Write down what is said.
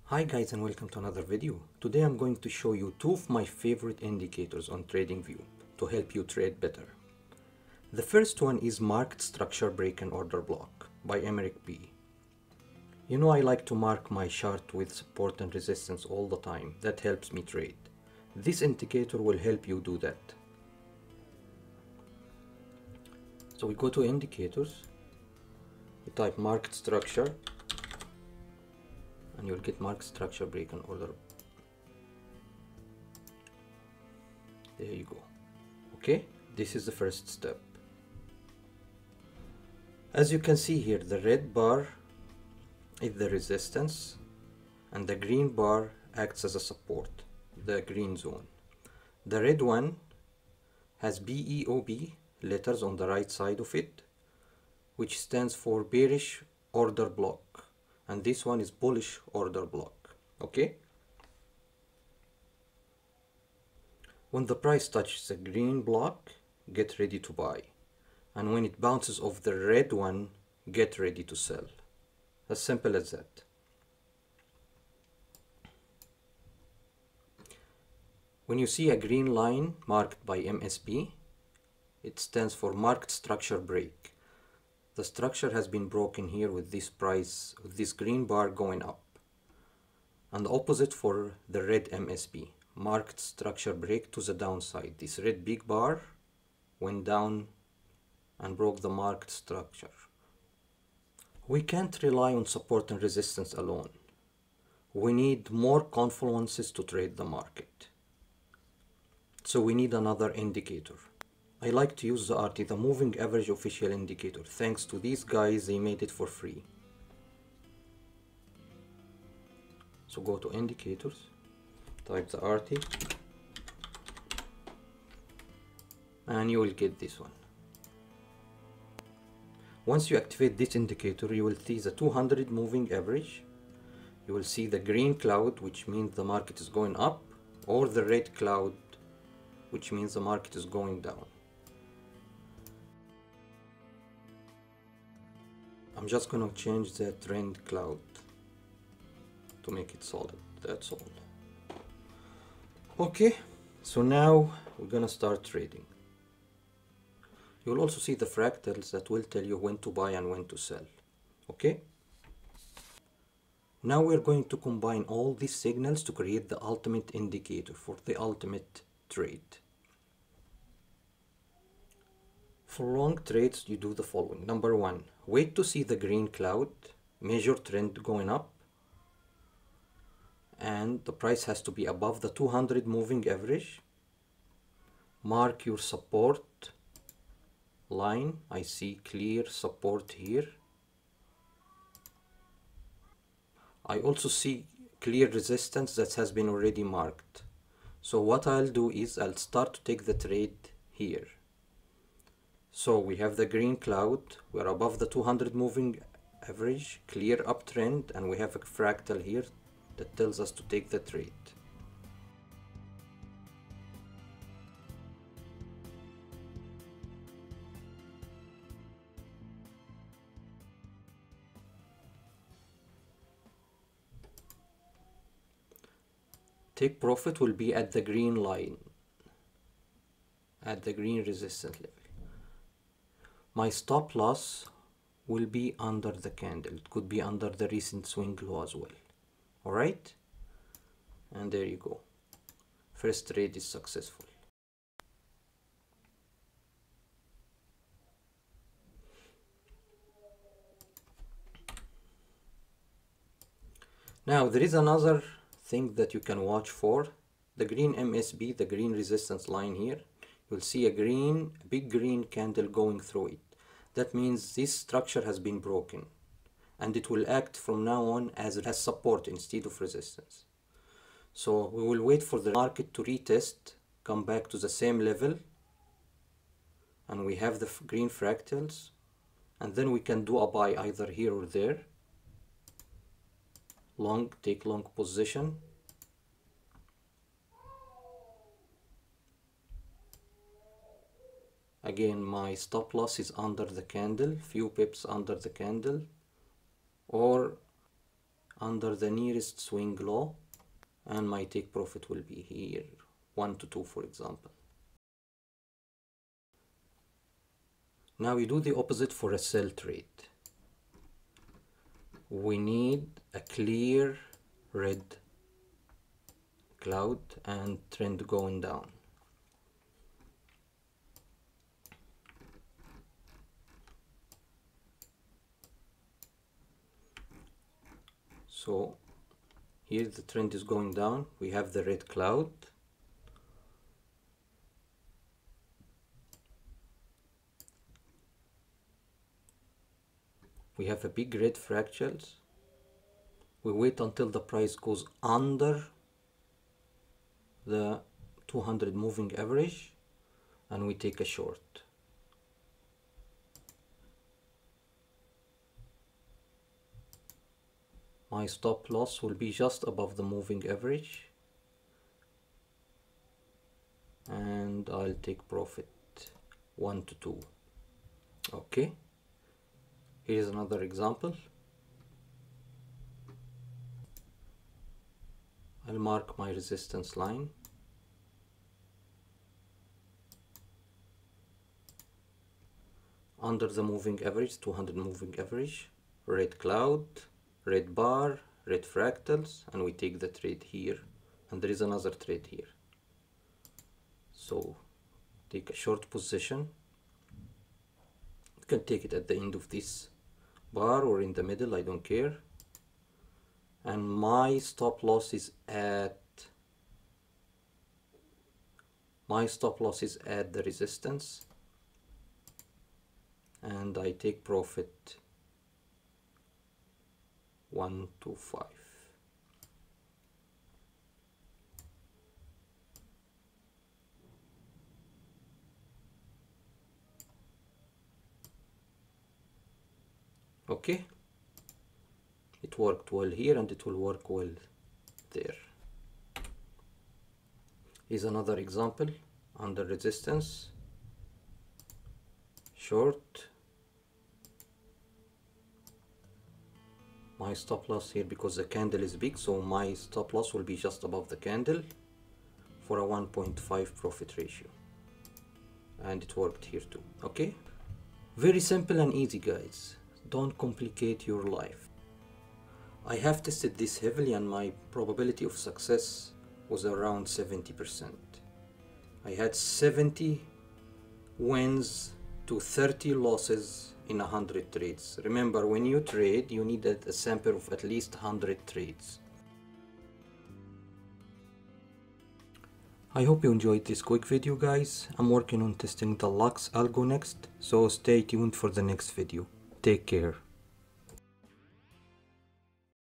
Hi guys, and welcome to another video. Today I'm going to show you two of my favorite indicators on TradingView to help you trade better. The first one is Market Structure Break and Order Block by Emerick B. You know I like to mark my chart with support and resistance all the time. That helps me trade. This indicator will help you do that. So we go to Indicators, we type Market Structure, and you'll get Market Structure Break and Order. There you go. Okay, this is the first step. As you can see here, the red bar is the resistance and the green bar acts as a support, the green zone. The red one has BEOB letters on the right side of it, which stands for bearish order block, and this one is bullish order block. Okay, when the price touches the green block, get ready to buy, and when it bounces off the red one, get ready to sell. As simple as that. When you see a green line marked by MSB, it stands for Market Structure Break. The structure has been broken here with this price, with this green bar going up. And the opposite for the red MSB, Market Structure Break to the downside. This red big bar went down and broke the market structure. We can't rely on support and resistance alone. We need more confluences to trade the market. So we need another indicator. I like to use the ARTY, the Moving Average Official Indicator. Thanks to these guys, they made it for free. So go to Indicators, type the ARTY, and you will get this one. Once you activate this indicator, you will see the 200 moving average. You will see the green cloud, which means the market is going up, or the red cloud, which means the market is going down. I'm just gonna change the trend cloud to make it solid. That's all. Okay, so now we're gonna start trading. You'll also see the fractals that will tell you when to buy and when to sell. Okay? Now we're going to combine all these signals to create the ultimate indicator for the ultimate trade. For long trades, you do the following. Number one, wait to see the green cloud, measure trend going up, and the price has to be above the 200 moving average. Mark your support line. I see clear support here. I also see clear resistance that has been already marked. So what I'll do is I'll start to take the trade here. So we have the green cloud, we're above the 200 moving average, clear uptrend, and we have a fractal here that tells us to take the trade. Take profit will be at the green line, at the green resistance level. My stop loss will be under the candle. It could be under the recent swing low as well. Alright? And there you go. First trade is successful. Now there is another thing that you can watch for. The green MSB, the green resistance line here. You'll see a big green candle going through it. That means this structure has been broken, and it will act from now on as support instead of resistance. So we will wait for the market to retest, come back to the same level, and we have the green fractals, and then we can do a buy either here or there. Long, take long position. Again, my stop loss is under the candle, few pips under the candle, or under the nearest swing low, and my take profit will be here 1 to 2, for example. Now we do the opposite for a sell trade. We need a clear red cloud and trend going down. So here the trend is going down, we have the red cloud. We have a big red fractals. We wait until the price goes under the 200 moving average and we take a short. My stop loss will be just above the moving average and I'll take profit 1 to 2. Okay, here's another example. I'll mark my resistance line. Under the moving average, 200 moving average, red cloud, red bar, red fractals, and we take the trade here, and there is another trade here. So take a short position. You can take it at the end of this bar or in the middle, I don't care. And my stop loss is at the resistance, and I take profit 1 to 5. Okay, it worked well here and it will work well there. Here's another example under resistance, short. My stop loss here, because the candle is big, so my stop loss will be just above the candle for a 1.5 profit ratio, and it worked here too. Okay, very simple and easy, guys. Don't complicate your life. I have tested this heavily and my probability of success was around 70%. I had 70 wins to 30 losses in 100 trades. Remember, when you trade, you need a sample of at least 100 trades. I hope you enjoyed this quick video, guys. I'm working on testing the Lux algo next, so stay tuned for the next video. Take care.